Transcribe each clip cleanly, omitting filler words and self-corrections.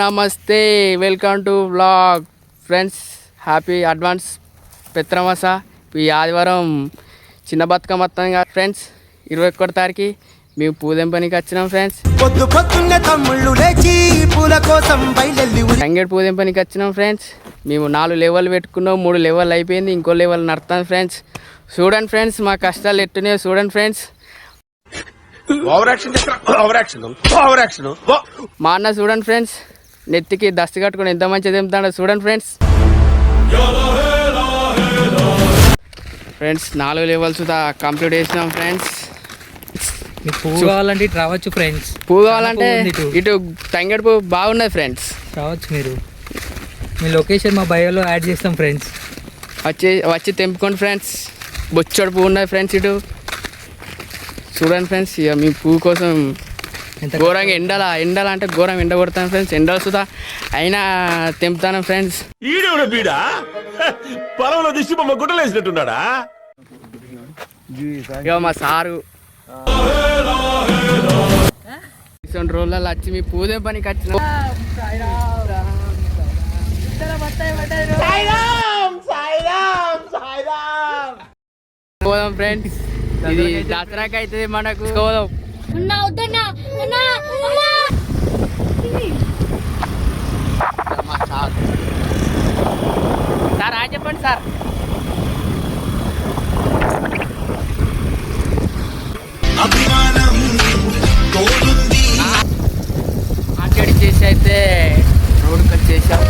నమస్తే, welcome to vlog friends. Happy advance పెత్రమాస. ఈ ఆదివారం చిన్న బతుకమ్మ మొత్తంగా ఫ్రెండ్స్. 21 తారీఖు మేము పూదెంపనికి వచ్చినాం ఫ్రెండ్స్. తంగేడు పూదెంపనికి వచ్చినాం ఫ్రెండ్స్. మేము 4 లెవెల్ పెట్టుకున్నాం, 3 లెవెల్ అయిపోయింది, ఇంకో లెవెల్ నడుతాం ఫ్రెండ్స్. చూడండి ఫ్రెండ్స్, మా కష్టాలు ఎట్టున్నాయో చూడండి ఫ్రెండ్స్. మా అన్న చూడండి ఫ్రెండ్స్, నెత్తికి దస్తు కట్టుకుని ఎంత మంచిగా తెంపుతాడో చూడండి ఫ్రెండ్స్. ఫ్రెండ్స్ 4 లెవెల్స్ కంప్లీట్ చేసినాం ఫ్రెండ్స్. పువ్వు కావాలంటే ఇటు రావచ్చు ఫ్రెండ్స్. పువ్వు కావాలంటే ఇటు తంగేడు పువ్వు బాగున్నది ఫ్రెండ్స్. రావచ్చు మీరు. మీ లొకేషన్ మా బయోలో యాడ్ చేస్తాం ఫ్రెండ్స్. వచ్చి తెంపుకోండి ఫ్రెండ్స్. బొచ్చడు పువ్వు ఉన్నది ఫ్రెండ్స్. ఇటు చూడండి ఫ్రెండ్స్, ఇక మీ పువ్వు కోసం ఘోరంగా ఎండలా అంటే ఘోరం ఎండ కొడతాను ఫ్రెండ్స్. ఎండలు సుధా అయినా తెంపుతాను ఫ్రెండ్స్. ఇక మా సారు రోజులలో వచ్చి మీ పూజ పనికి వచ్చిన పోదాం ఫ్రెండ్స్. ఇది దసరాకి అవుతుంది మనకు. పోదాం సార్ చెప్పండి సార్. అక్కడి చేసి అయితే రోడ్కి వచ్చేసాం.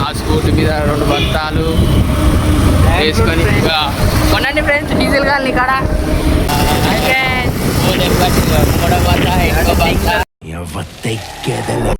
ఆ స్కూటీ మీద 2 బస్తాలు వేసుకొని కొనండి ఫ్రెండ్స్. డీజిల్ కానీ కాడ అయితే